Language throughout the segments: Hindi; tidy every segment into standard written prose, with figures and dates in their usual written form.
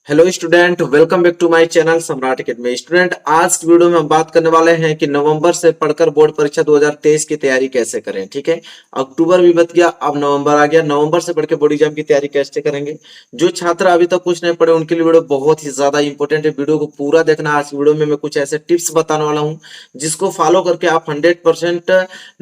Hello student, welcome back to my channel Samrat academy. Student, आज की वीडियो में हम बात करने वाले हैं कि नवंबर से पढ़कर बोर्ड परीक्षा 2023 की तैयारी कैसे करें। ठीक है, अक्टूबर भी बीत गया, अब नवंबर आ गया। नवंबर से पढ़ के बोर्ड एग्जाम की तैयारी कैसे करेंगे। जो छात्र अभी तक कुछ नहीं पढ़े उनके लिए वीडियो बहुत ही ज्यादा इंपॉर्टेंट है। वीडियो को पूरा देखना। आज वीडियो में मैं कुछ ऐसे टिप्स बताने वाला हूँ जिसको फॉलो करके आप 100%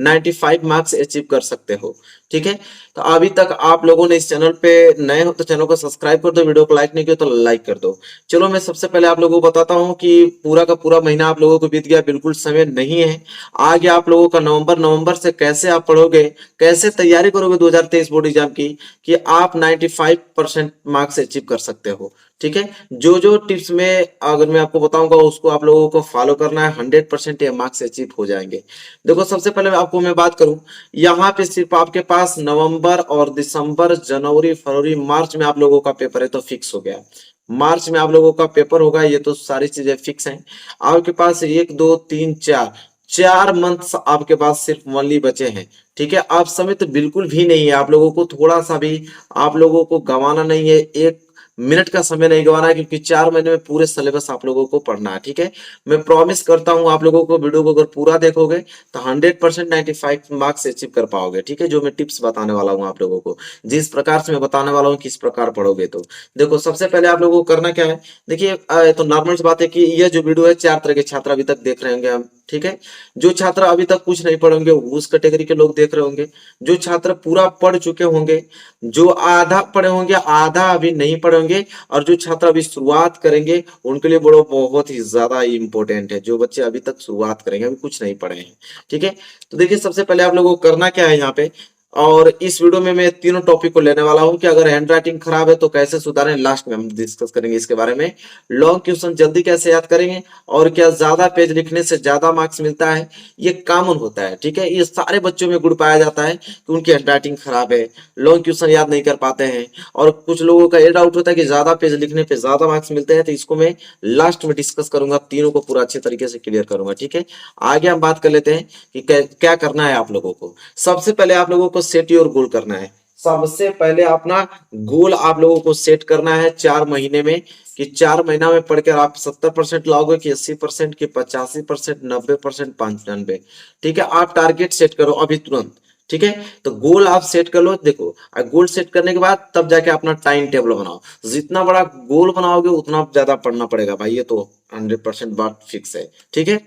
95 मार्क्स अचीव कर सकते हो। ठीक है, तो अभी तक आप लोगों ने इस चैनल पे नए हो तो चैनल को सब्सक्राइब कर दो, वीडियो को लाइक नहीं किया तो लाइक कर दो। चलो मैं सबसे पहले आप लोगों को बताता हूँ कि पूरा का पूरा महीना आप लोगों को बीत गया, बिल्कुल समय नहीं है। आ गया आप लोगों का नवंबर। नवंबर से कैसे आप पढ़ोगे, कैसे तैयारी करोगे 2023 बोर्ड एग्जाम की कि आप 95% मार्क्स अचीव कर सकते हो। ठीक है, जो जो टिप्स में अगर मैं आपको बताऊंगा उसको आप लोगों को फॉलो करना है, 100% ये मार्क्स अचीव हो जाएंगे। देखो, सबसे पहले आपको मैं बात करूं, यहाँ पे सिर्फ आपके पास नवंबर और दिसंबर, जनवरी, फरवरी, मार्च में आप लोगों का पेपर है तो फिक्स हो गया। मार्च में आप लोगों का पेपर होगा, ये तो सारी चीजें फिक्स हैं। आपके पास एक दो तीन चार चार मंथ्स आपके पास सिर्फ ओनली बचे हैं। ठीक है, आप समय तो बिल्कुल भी नहीं है। आप लोगों को थोड़ा सा भी आप लोगों को गंवाना नहीं है, 1 मिनट का समय नहीं गंवाना है, क्योंकि 4 महीने में पूरे सिलेबस आप लोगों को पढ़ना है। ठीक है, मैं प्रॉमिस करता हूं आप लोगों को, वीडियो को अगर पूरा देखोगे तो 100% 95 मार्क्स अचीव कर पाओगे। ठीक है, जो मैं टिप्स बताने वाला हूं आप लोगों को, जिस प्रकार से मैं बताने वाला हूं किस प्रकार पढ़ोगे। तो देखो, सबसे पहले आप लोगों को करना क्या है। देखिए, तो नॉर्मल सी बात है कि यह जो वीडियो है 4 तरह के छात्र अभी तक देख रहे होंगे हम। ठीक है, जो छात्र अभी तक कुछ नहीं पढ़े होंगे उस कैटेगरी के लोग देख रहे होंगे, जो छात्र पूरा पढ़ चुके होंगे, जो आधा पढ़े होंगे, आधा अभी नहीं पढ़े होंगे, और जो छात्र अभी शुरुआत करेंगे उनके लिए बड़ो बहुत ही ज्यादा इंपॉर्टेंट है। जो बच्चे अभी तक शुरुआत करेंगे, अभी कुछ नहीं पढ़े हैं। ठीक है, तो देखिए, सबसे पहले आप लोगों को करना क्या है यहाँ पे, और इस वीडियो में मैं तीनों टॉपिक को लेने वाला हूं कि अगर हैंड राइटिंग खराब है तो कैसे सुधारें, लास्ट में हम डिस्कस करेंगे इसके बारे में। लॉन्ग क्वेश्चन जल्दी कैसे याद करेंगे, और क्या ज्यादा पेज लिखने से ज्यादा मार्क्स मिलता है, ये कॉमन होता है। ठीक है, ये सारे बच्चों में गुण पाया जाता है कि उनकी हैंड राइटिंग खराब है, लॉन्ग क्वेश्चन याद नहीं कर पाते हैं। और कुछ लोगों का ये डाउट होता है कि ज्यादा पेज लिखने पे ज्यादा मार्क्स मिलते हैं, तो इसको मैं लास्ट में डिस्कस करूंगा, तीनों को पूरा अच्छे तरीके से क्लियर करूंगा। ठीक है, आगे हम बात कर लेते हैं कि क्या करना है आप लोगों को। सबसे पहले आप लोगों को सेट योर गोल करना है। सबसे पहले अपना गोल आप लोगों को सेट करना है 4 महीने में, कि 4 महीना में पढ़कर आप 70% लाओगे, कि 80%, कि 85%, 90%, 95। ठीक है, आप टारगेट सेट करो अभी तुरंत। ठीक है, तो गोल आप सेट कर लो। देखो, गोल सेट करने के बाद तब जाके अपना टाइम टेबल बनाओ। जितना बड़ा गोल बनाओगे उतना ज्यादा पढ़ना पड़ेगा भाई, ये तो 100% बात फिक्स है। ठीक है,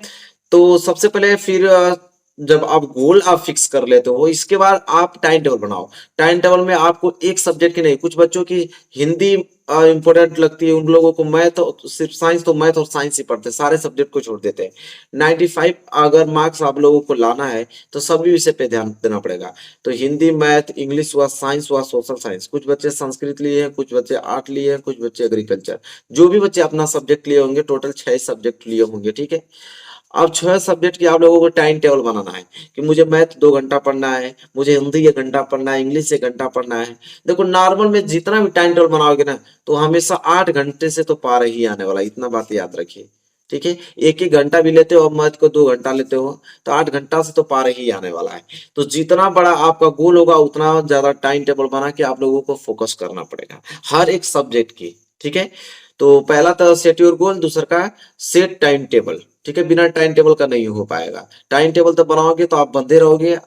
तो सबसे पहले फिर जब आप गोल आप फिक्स कर लेते हो, इसके बाद आप टाइम टेबल बनाओ। टाइम टेबल में आपको एक सब्जेक्ट की नहीं, कुछ बच्चों की हिंदी इंपॉर्टेंट लगती है, उन लोगों को मैथ, सिर्फ साइंस तो मैथ और साइंस ही पढ़ते हैं, सारे सब्जेक्ट को छोड़ देते हैं। 95 अगर मार्क्स आप लोगों को लाना है तो सभी विषय पे ध्यान देना पड़ेगा। तो हिंदी, मैथ, इंग्लिश हुआ, साइंस हुआ, सोशल साइंस, कुछ बच्चे संस्कृत लिए हैं, कुछ बच्चे आर्ट लिए हैं, कुछ बच्चे एग्रीकल्चर, जो भी बच्चे अपना सब्जेक्ट लिए होंगे, टोटल 6 सब्जेक्ट लिए होंगे। ठीक है, अब 6 सब्जेक्ट की आप लोगों को टाइम टेबल बनाना है कि मुझे मैथ 2 घंटा पढ़ना है, मुझे हिंदी 1 घंटा पढ़ना है, इंग्लिश 1 घंटा पढ़ना है। देखो, नॉर्मल में जितना भी टाइम टेबल बनाओगे ना, तो हमेशा 8 घंटे से तो पार ही आने वाला, इतना बात याद रखिए। ठीक है, एक ही घंटा भी लेते हो, मैथ को 2 घंटा लेते हो, तो 8 घंटा से तो पार ही आने वाला है। तो जितना बड़ा आपका गोल होगा उतना ज्यादा टाइम टेबल बना के आप लोगों को फोकस करना पड़ेगा हर एक सब्जेक्ट की। ठीक है, तो पहला तो सेट योर गोल, दूसरा का सेट टाइम टेबल। ठीक है, बिना टाइम टेबल का नहीं हो पाएगा। टाइम टेबल तो बनाओगे तो आप बंधे रहोगे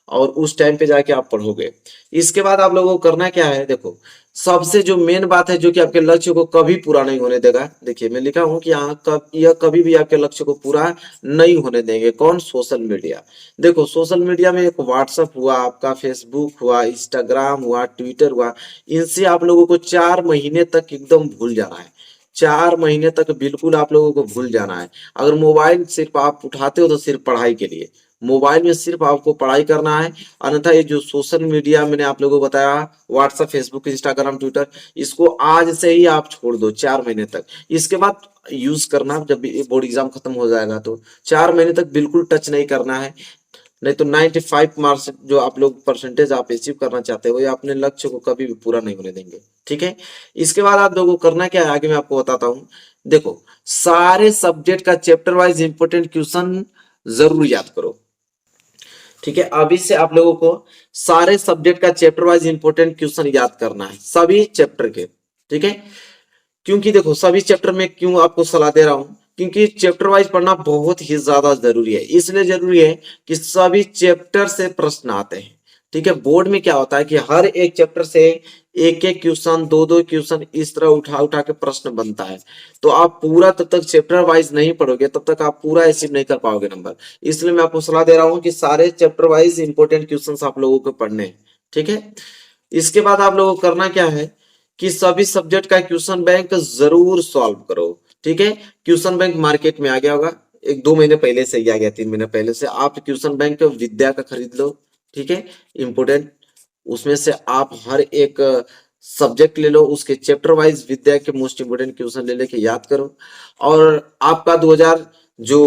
और उस टाइम पे जाके आप पढ़ोगे। इसके बाद आप लोगों को करना क्या है, देखो, सबसे जो मेन बात है जो कि आपके लक्ष्य को कभी पूरा नहीं होने देगा। देखिए, मैं लिखा हूं कि यहाँ यह कभी भी आपके लक्ष्य को पूरा नहीं होने देंगे। कौन? Social media. देखो, सोशल मीडिया में एक व्हाट्सअप हुआ, आपका फेसबुक हुआ, इंस्टाग्राम हुआ, ट्विटर हुआ, इनसे आप लोगों को 4 महीने तक एकदम भूल जाना है। 4 महीने तक बिल्कुल आप लोगों को भूल जाना है। अगर मोबाइल सिर्फ आप उठाते हो तो सिर्फ पढ़ाई के लिए, मोबाइल में सिर्फ आपको पढ़ाई करना है। अन्यथा ये जो सोशल मीडिया मैंने आप लोगों को बताया, व्हाट्सएप, फेसबुक, इंस्टाग्राम, ट्विटर, इसको आज से ही आप छोड़ दो 4 महीने तक। इसके बाद यूज करना जब बोर्ड एग्जाम खत्म हो जाएगा, तो 4 महीने तक बिल्कुल टच नहीं करना है। नहीं तो 95 मार्क्स जो आप लोग परसेंटेज आप अचीव करना चाहते हो, ये अपने लक्ष्य को कभी भी पूरा नहीं होने देंगे। ठीक है, इसके बाद आप लोगों को करना क्या है, आगे मैं आपको बताता हूं। देखो, सारे सब्जेक्ट का चैप्टर वाइज इंपोर्टेंट क्वेश्चन जरूर याद करो। ठीक है, अभी से आप लोगों को सारे सब्जेक्ट का चैप्टर वाइज इंपोर्टेंट क्वेश्चन याद करना है, सभी चैप्टर के। ठीक है, क्योंकि देखो सभी चैप्टर में क्यों आपको सलाह दे रहा हूं, क्योंकि चैप्टर वाइज पढ़ना बहुत ही ज्यादा जरूरी है। इसलिए जरूरी है कि सभी चैप्टर से प्रश्न आते हैं। ठीक है, बोर्ड में क्या होता है कि हर एक चैप्टर से एक एक क्वेश्चन, दो दो क्वेश्चन इस तरह उठा उठा के प्रश्न बनता है। तो आप पूरा तब तक चैप्टर वाइज नहीं पढ़ोगे, तब तक आप पूरा अचीव नहीं कर पाओगे नंबर। इसलिए मैं आपको सलाह दे रहा हूँ कि सारे चैप्टर वाइज इंपॉर्टेंट क्वेश्चन आप लोगों को पढ़ने हैं। ठीक है, इसके बाद आप लोगों को करना क्या है कि सभी सब्जेक्ट का क्वेश्चन बैंक जरूर सॉल्व करो। ठीक है, क्वेश्चन बैंक मार्केट में आ गया होगा, एक 2 महीने पहले से ही आ गया, 3 महीने पहले से। आप क्वेश्चन बैंक विद्या का खरीद लो। ठीक है, इंपोर्टेंट, उसमें से आप हर एक सब्जेक्ट ले लो, उसके चैप्टर वाइज विद्या के मोस्ट इंपोर्टेंट क्वेश्चन ले लेके याद करो। और आपका 2000 जो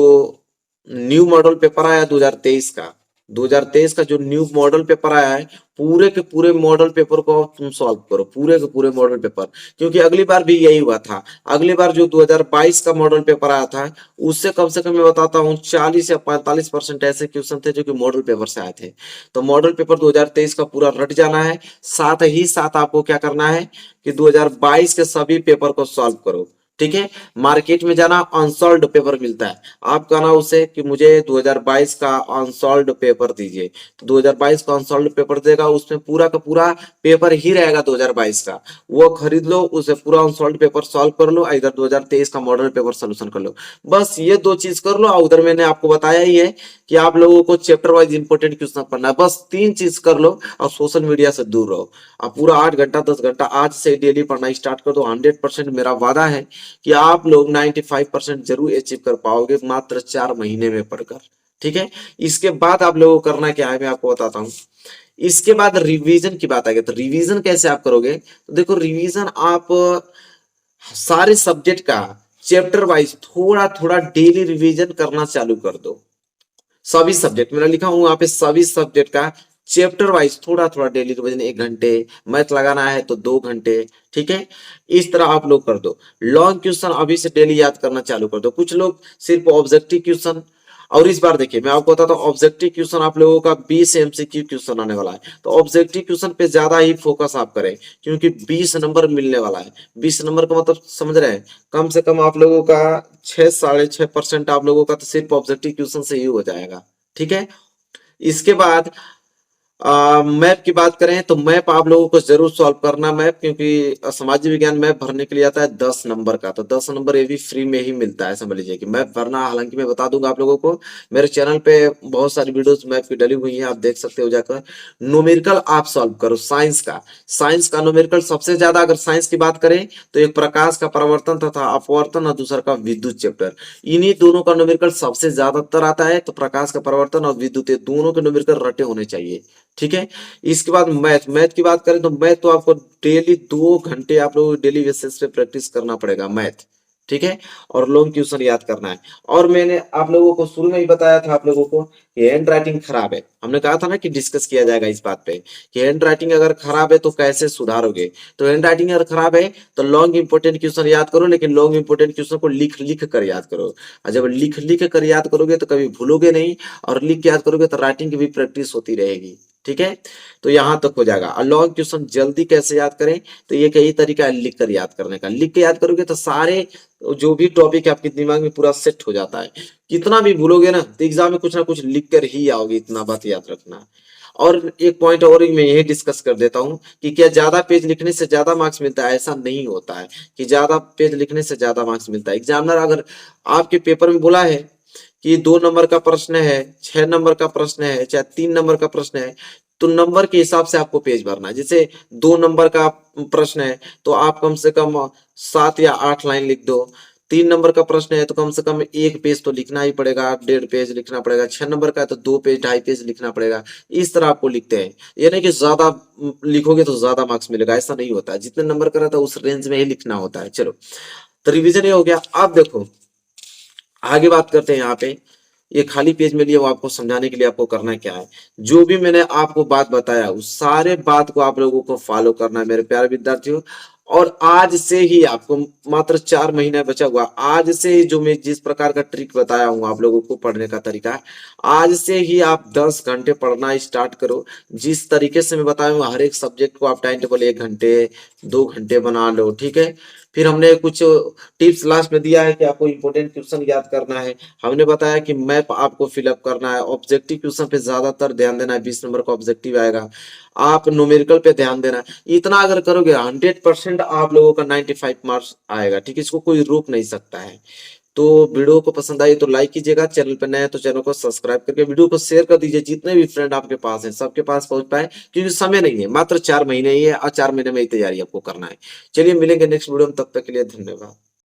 न्यू मॉडल पेपर आया 2023 का, 2023 का जो न्यू मॉडल पेपर आया है, पूरे के पूरे मॉडल पेपर को तुम सॉल्व करो, पूरे के पूरे मॉडल पेपर। क्योंकि अगली बार भी यही हुआ था। अगली बार जो 2022 का मॉडल पेपर आया था, उससे कम से कम मैं बताता हूँ 40 या 45% ऐसे क्वेश्चन थे जो कि मॉडल पेपर से आए थे। तो मॉडल पेपर 2023 का पूरा रट जाना है। साथ ही साथ आपको क्या करना है कि 2022 के सभी पेपर को सॉल्व करो। ठीक है, मार्केट में जाना, अनसॉल्व्ड पेपर मिलता है, आप कहना उसे कि मुझे 2022 का अनसॉल्व्ड पेपर दीजिए, तो 2022 का अनसॉल्व्ड पेपर देगा, उसमें पूरा का पूरा पेपर ही रहेगा 2022 का, वो खरीद लो, उसे पूरा अनसॉल्व्ड पेपर सॉल्व कर लो, इधर 2023 का मॉडल पेपर सोल्यूशन कर लो। बस ये दो चीज कर लो। और उधर मैंने आपको बताया ही है कि आप लोगों को चैप्टर वाइज इंपोर्टेंट क्वेश्चन पढ़ना है, बस 3 चीज कर लो और सोशल मीडिया से दूर रहो। आप पूरा 8 घंटा 10 घंटा आज से डेली पढ़ना स्टार्ट कर दो। 100% मेरा वादा है कि आप लोग 95% जरूर अचीव कर पाओगे मात्र 4 महीने में पढ़कर। ठीक है, इसके बाद आप लोगों को करना क्या है मैं आपको बताता हूँ। इसके बाद रिवीजन की बात आ गई, तो रिवीजन कैसे आप करोगे, तो देखो रिवीजन आप सारे सब्जेक्ट का चैप्टर वाइज थोड़ा थोड़ा डेली रिवीजन करना चालू कर दो। सभी सब्जेक्ट मेरा लिखा हूं यहाँ पे, सभी सब्जेक्ट का चैप्टर वाइज थोड़ा थोड़ा डेली रिवीजन, 1 घंटे, मैथ लगाना है तो 2 घंटे। ठीक है, इस तरह आप लोग कर दो। लॉन्ग क्वेश्चन अभी से डेली याद करना चालू कर दो। कुछ लोग सिर्फ ऑब्जेक्टिव क्वेश्चन, और इस बार देखिए मैं आपको बताता हूँ, ऑब्जेक्टिव क्वेश्चन आप लोगों का 20 एमसीक्यू क्वेश्चन आने वाला है, तो ऑब्जेक्टिव क्वेश्चन पे ज्यादा ही फोकस आप करें, क्योंकि 20 नंबर मिलने वाला है। 20 नंबर का मतलब समझ रहे हैं, कम से कम आप लोगों का 6 साढ़े 6% आप लोगों का तो सिर्फ ऑब्जेक्टिव क्वेश्चन से ही हो जाएगा। ठीक है, इसके बाद मैप की बात करें तो मैप आप लोगों को जरूर सॉल्व करना मैप, क्योंकि सामाजिक विज्ञान मैप भरने के लिए आता है 10 नंबर का, तो 10 नंबर ये भी फ्री में ही मिलता है, समझ लीजिए कि मैप भरना। हालांकि मैं बता दूंगा आप लोगों को, मेरे चैनल पे बहुत सारी वीडियोस मैप की डली हुई हैं, आप देख सकते हो जाकर। न्यूमेरिकल आप सॉल्व करो साइंस का, साइंस का न्यूमेरिकल सबसे ज्यादा, अगर साइंस की बात करें तो एक प्रकाश का परावर्तन तथा अपवर्तन और दूसरा का विद्युत चैप्टर, इन्हीं दोनों का न्यूमेरिकल सबसे ज्यादातर आता है। तो प्रकाश का परावर्तन और विद्युत, दोनों के न्यूमेरिकल रटे होने चाहिए। ठीक है, इसके बाद मैथ, मैथ की बात करें तो मैथ तो आपको डेली 2 घंटे आप लोगों को डेली बेसिस पे प्रैक्टिस करना पड़ेगा मैथ। ठीक है, और लॉन्ग क्वेश्चन याद करना है। और मैंने आप लोगों को शुरू में ही बताया था आप लोगों को कि हैंड राइटिंग खराब है, हमने कहा था ना कि डिस्कस किया जाएगा इस बात पे कि हैंड राइटिंग अगर खराब है तो कैसे सुधारोगे। तो हैंड राइटिंग अगर खराब है तो लॉन्ग इंपोर्टेंट क्वेश्चन याद करो, लेकिन लॉन्ग इंपोर्टेंट क्वेश्चन को लिख लिख कर याद करो। और जब लिख लिख कर याद करोगे तो कभी भूलोगे नहीं, और लिख के याद करोगे तो राइटिंग की भी प्रैक्टिस होती रहेगी। ठीक है, तो यहां तक हो जाएगा। और लॉन्ग क्वेश्चन जल्दी कैसे याद करें, तो ये कई तरीका है लिख कर याद करने का। लिख के याद करोगे तो सारे जो भी टॉपिक है आपके दिमाग में पूरा सेट हो जाता है। कितना भी भूलोगे ना तो एग्जाम में कुछ ना कुछ लिख कर ही आओगे, इतना बात याद रखना। और एक पॉइंट और मैं यही डिस्कस कर देता हूं कि क्या ज्यादा पेज लिखने से ज्यादा मार्क्स मिलता है, ऐसा नहीं होता है कि ज्यादा पेज लिखने से ज्यादा मार्क्स मिलता है। एग्जामिनर अगर आपके पेपर में बोला है कि 2 नंबर का प्रश्न है, 6 नंबर का प्रश्न है, चाहे 3 नंबर का प्रश्न है, तो नंबर के हिसाब से आपको पेज भरना है। जैसे 2 नंबर का प्रश्न है तो आप कम से कम 7 या 8 लाइन लिख दो। 3 नंबर का प्रश्न है तो कम से कम 1 पेज तो लिखना ही पड़ेगा, 1.5 पेज लिखना पड़ेगा। 6 नंबर का है तो 2 पेज 2.5 पेज लिखना पड़ेगा। इस तरह आपको लिखते हैं, ये नहीं कि ज्यादा लिखोगे तो ज्यादा मार्क्स मिलेगा, ऐसा नहीं होता है। जितने नंबर का रहता है उस रेंज में ही लिखना होता है। चलो, तो रिविजन ये हो गया। अब देखो आगे बात करते हैं। यहाँ पे ये खाली पेज में लिए वो आपको समझाने के लिए आपको करना क्या है, जो भी मैंने आपको बात बताया उस सारे बात को आप लोगों को फॉलो करना है मेरे प्यारे विद्यार्थियों। और आज से ही आपको मात्र 4 महीना बचा हुआ, आज से ही जो मैं जिस प्रकार का ट्रिक बताया हूँ आप लोगों को पढ़ने का तरीका, आज से ही आप 10 घंटे पढ़ना स्टार्ट करो। जिस तरीके से मैं बताया हूँ हर एक सब्जेक्ट को आप टाइम टेबल 1 घंटे 2 घंटे बना लो। ठीक है, फिर हमने कुछ टिप्स लास्ट में दिया है कि आपको इंपॉर्टेंट क्वेश्चन याद करना है। हमने बताया कि मैप आपको फिलअप करना है, ऑब्जेक्टिव क्वेश्चन पे ज्यादातर ध्यान देना है, 20 नंबर का ऑब्जेक्टिव आएगा। आप न्यूमेरिकल पे ध्यान देना है। इतना अगर करोगे 100% आप लोगों का 95 मार्क्स आएगा, ठीक है, इसको कोई रोक नहीं सकता है। तो वीडियो को पसंद आई तो लाइक कीजिएगा, चैनल पर नए हैं तो चैनल को सब्सक्राइब करके वीडियो को शेयर कर दीजिए, जितने भी फ्रेंड आपके पास हैं सबके पास पहुंच पाए, क्योंकि समय नहीं है, मात्र 4 महीने ही है और 4 महीने में ही तैयारी आपको करना है। चलिए मिलेंगे नेक्स्ट वीडियो में, तब तक के लिए धन्यवाद।